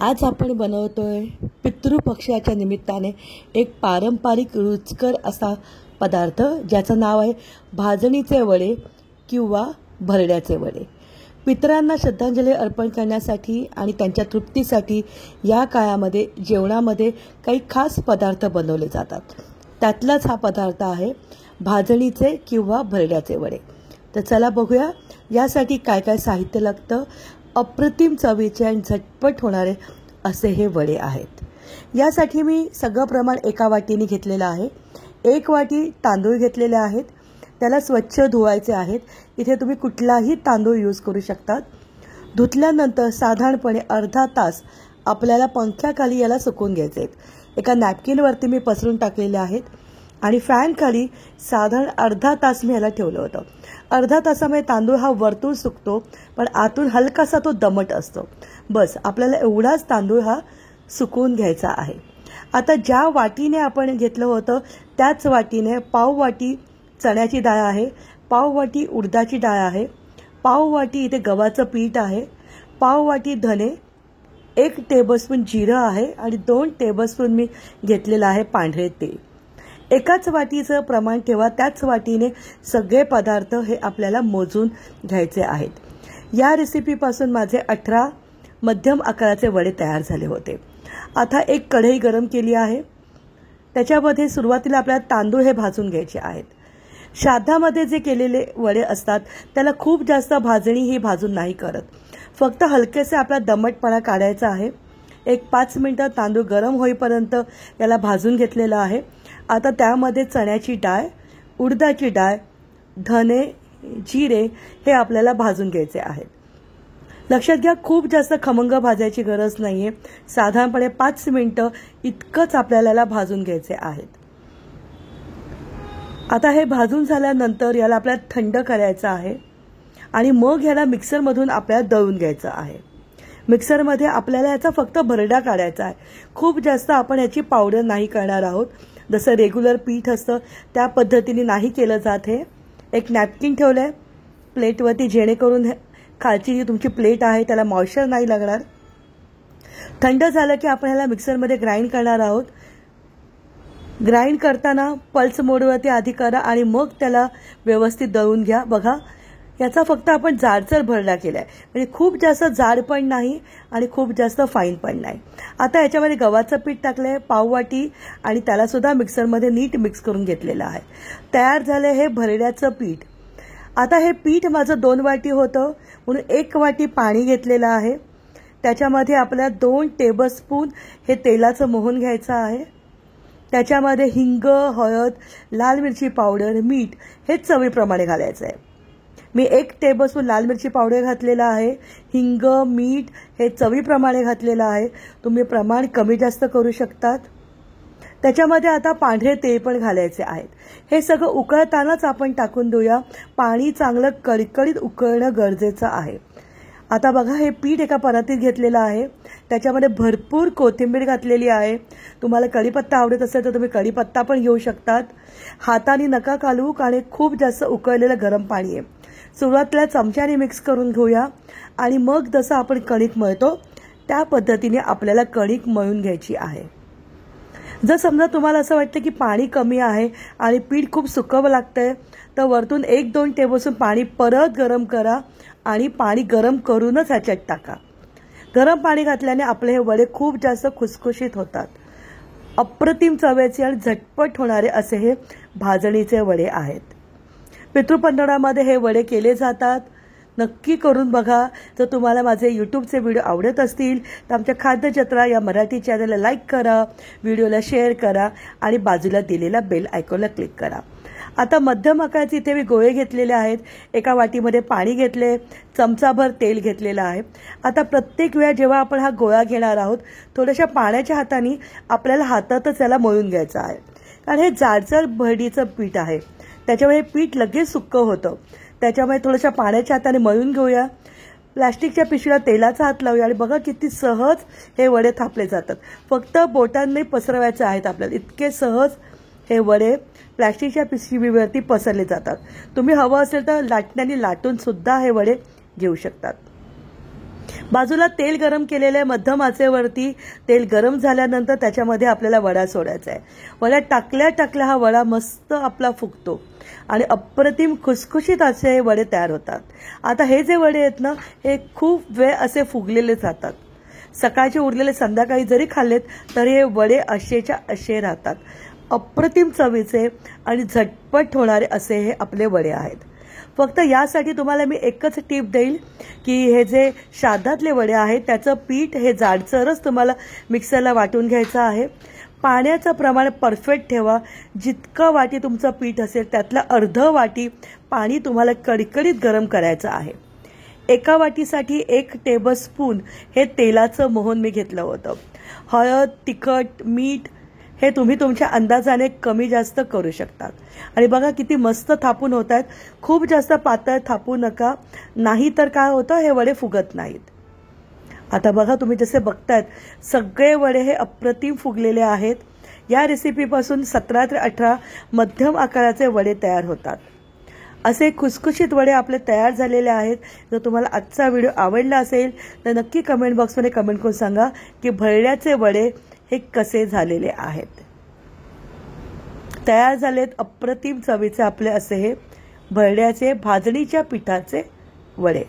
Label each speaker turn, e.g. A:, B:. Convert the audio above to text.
A: आज आपण बनवतोय पितृपक्षाच्या निमित्ताने एक पारंपरिक रुचकर असा पदार्थ ज्याचं नाव आहे भाजणीचे वडे किंवा भरड्याचे वडे। पितरांना श्रद्धांजली अर्पण करण्यासाठी आणि त्यांच्या तृप्तीसाठी या काळामध्ये जेवणामध्ये काही खास पदार्थ बनवले जातात। त्यातलाच हा पदार्थ आहे भाजणीचे किंवा भरड्याचे वडे। तर चला बघूया यासाठी काय काय साहित्य लागतं। अप्रतिम चवीचे आणि झटपट होणारे असे हे वडे आहेत। यासाठी मी सगळं प्रमाण एका वाटीने घेतलेलं आहे। 1 वाटी तांदूळ घेतलेले आहेत, त्याला स्वच्छ धुवायचे आहेत। इथे तुम्ही कुठलाही तांदूळ यूज करू शकतात। धुतल्यानंतर साधारणपणे अर्धा तास आपल्याला पंख्याखाली याला सुकवून घ्यायचे आहेत। एका नॅपकिनवरती मी पसरून टाकलेले आहेत आणि फॅन खाली साधारण अर्धा तास मी याला ठेवलं होतं। अर्धा तासामध्ये तांदूळ हा वरतून सुकतो पण आतून हलकासा तो दमट असतो। बस आपल्याला एवढाच तांदूळ हा सुकवून घ्यायचा आहे। आता ज्या वाटीने आपण घेतलं होतं त्याच वाटीने पाव वाटी चण्याची डाळ आहे, पाव वाटी उडदाची डाळ आहे, पाव वाटी इथे गव्हाचं पीठ आहे, पाव वाटी धने, 1 टेबलस्पून जिरं आहे आणि 2 टेबलस्पून मी घेतलेलं आहे पांढरे तेल। एकाच वाटीचं प्रमाण ठेवा, त्याच वाटीने सगळे पदार्थ हे आपल्याला मोजून घ्यायचे आहेत। या रेसिपीपासून माझे 18 मध्यम आकाराचे वडे तयार झाले होते। आता एक कढई गरम केली आहे, त्याच्यामध्ये सुरुवातीला आपल्याला तांदूळ हे भाजून घ्यायचे आहेत। श्राद्धामध्ये जे केलेले वडे असतात त्याला खूप जास्त भाजणी ही भाजून नाही करत, फक्त हलकेसे आपला दमटपणा काढायचा आहे। एक 5 मिनिटं तांदूळ गरम होईपर्यंत याला भाजून घेतलेला आहे। आता त्यामध्ये चण्याची डाळ, उडदाची डाळ, धने, जिरे हे आपल्याला भाजून घ्यायचे आहेत। लक्षात घ्या खूप जास्त खमंग भाजायची गरज नाहीये, साधारणपणे 5 मिनिटं इतकंच आपल्याला भाजून घ्यायचे आहेत। आता हे भाजून झाल्यानंतर याला आपल्याला थंड करायचं आहे आणि मग याला मिक्सरमधून आपल्याला दळून घ्यायचं आहे। मिक्सरमध्ये आपल्याला याचा फक्त भरडा काढायचा आहे, खूप जास्त आपण याची पावडर नाही करणार आहोत। जसं रेग्युलर पीठ असतं त्या पद्धतीने नाही केलं जात हे। एक नॅपकिन ठेवलंय प्लेटवरती जेणेकरून खालची जी तुमची प्लेट आहे त्याला मॉइश्चर नाही लागणार। थंड झालं की आपण याला मिक्सरमध्ये ग्राइंड करणार आहोत। ग्राइंड करताना पल्स मोडवरती आधी करा आणि मग त्याला व्यवस्थित दळून घ्या। बघा याचा फक्त आपण जाडसर भरडा केलाय, म्हणजे खूप जास्त जाड पण नाही आणि खूप जास्त फाईन पण नाही। आता याच्यामध्ये गव्हाचं पीठ टाकलंय पाव वाटी आणि त्याला सुद्धा मिक्सरमध्ये नीट मिक्स करून घेतलेलं आहे। तयार झालंय हे भरड्याचं पीठ। आता हे पीठ माझं 2 वाटी होतं म्हणून 1 वाटी पाणी घेतलेलं आहे। त्याच्यामध्ये आपल्याला 2 टेबलस्पून हे तेलाचं मोहन घ्यायचं आहे। त्याच्यामध्ये हिंग, हळद, लाल मिरची पावडर, मीठ हे चवीप्रमाणे घालायचं आहे। मी 1 टेबलस्पून लाल मिरची पावडर घातलेला आहे। हिंग, मीठ हे चवीप्रमाणे घातलेलं आहे, तुम्ही प्रमाण कमी जास्त करू शकतात। त्याच्यामध्ये आता पांढरे तेल पण घालायचे आहेत। हे सगळं उकळतानाच आपण टाकून देऊया, पाणी चांगलं कडकडीत उकळणं गरजेचं आहे। आता बघा हे पीठ एका परातीत घेतलेलं आहे, त्याच्यामध्ये भरपूर कोथिंबीर घातलेली आहे। तुम्हाला कढीपत्ता आवडत असेल तर तुम्ही कढीपत्ता पण घेऊ शकतात। हाताने नका कालवू कारण खूप जास्त उकळलेलं गरम पाणी आहे। सुरुवातीला चमच्याने मिक्स करून घेऊया आणि मग जसं आपण कणिक मळतो त्या पद्धतीने आपल्याला कणिक मळून घ्यायची आहे। जर समजा तुम्हाला असं वाटतं की पाणी कमी आहे आणि पीठ खूप सुकं लागतंय तर वरतून 1-2 टेबलस्पून पाणी परत गरम करा आणि पाणी गरम करूनच ह्याच्यात टाका। गरम पाणी घातल्याने आपले हे वडे खूप जास्त खुसखुशीत होतात। अप्रतिम चवेचे आणि झटपट होणारे असे हे भाजणीचे वडे आहेत। पितृपंधनामध्ये हे वडे केले जातात, नक्की करून बघा। जर तुम्हाला माझे यूट्यूबचे व्हिडिओ आवडत असतील तर आमच्या खाद्यजत्रा या मराठी चॅनलला लाईक करा, व्हिडिओला शेअर करा आणि बाजूला दिलेला बेल आयकॉनला क्लिक करा। आता मध्यम आकाराचे इथे मी गोळे घेतलेले आहेत। एका वाटीमध्ये पाणी घेतले, चमचाभर तेल घेतलेलं आहे। आता प्रत्येक वेळा जेव्हा आपण हा गोळा घेणार आहोत थोड्याशा पाण्याच्या हाताने आपल्याला हातातच याला मळून घ्यायचं आहे, कारण हे जाडसर भरडीचं पीठ आहे, त्याच्यामुळे हे पीठ लगेच सुक्कं होतं। त्याच्यामुळे थोड्याशा पाण्याच्या हाताने मळून घेऊया। प्लास्टिकच्या पिशवीला तेलाचा हात लावूया आणि बघा किती सहज हे वडे थापले जातात। फक्त बोटांनी पसरवायचे आहेत आपल्याला, इतके सहज हे वडे प्लास्टिकच्या पिशवीवरती पसरले जातात। तुम्ही हवं असेल तर लाटण्याने लाटून सुद्धा हे वडे घेऊ शकतात। बाजूला तेल गरम केलेले मध्यम आचेवरती तेल गरम झाल्यानंतर त्याच्यामध्ये आपल्याला वडा सोडायचा आहे. वडा टाकल्या टाकल्या हा वडा मस्त आपला फुगतो आणि अप्रतिम खुसखुशीत असे हे वडे तयार होतात. आता हे जे वडे आहेत ना, हे खूप वेळ असे फुगलेले जातात. सकाळचे उरलेले संध्याकाळी जरी खाल्लेत तरी हे वडे असेच्या असे राहतात. अप्रतिम चवीचे आणि झटपट होणारे असे हे आपले वडे आहेत. फक्त यासाठी तुम्हाला मी एकच टिप देईल की हे जे श्राद्धातले वडे आहेत त्याचं पीठ हे जाडसरच तुम्हाला मिक्सरला वाटून घ्यायचं आहे. पाण्याचं प्रमाण परफेक्ट ठेवा. जितकं वाटी तुमचं पीठ असेल त्यातलं अर्ध वाटी पाणी तुम्हाला कडकडीत गरम करायचं आहे. एका वाटीसाठी 1 टेबलस्पून हे तेलाचं मोहन मी घेतलं होतं. हळद, तिखट, मीठ हे तुम्ही तुमच्या अंदाजाने कमी जास्त करू शकता. आणि बघा किती मस्त थापून होत आहेत. खूप जास्त पातळ थापू नका, नाही तर काय होतं हे वडे फुगत नाहीत. आता बघा तुम्ही जसे बघतायत सगळे वडे हे अप्रतिम फुगलेले आहेत. या रेसिपीपासून 17 ते 18 मध्यम आकाराचे वडे तयार होतात. असे खुसखुशीत वडे आपले तयार झालेले आहेत. जर तुम्हाला आजचा व्हिडिओ आवडला असेल तर नक्की कमेंट बॉक्समध्ये कमेंट करून सांगा की भरड्याचे वडे हे कसे झालेले आहेत. तयार झालेत अप्रतिम चवीचे आपले असे हे भरड्याचे भाजणीच्या पिठाचे वडे.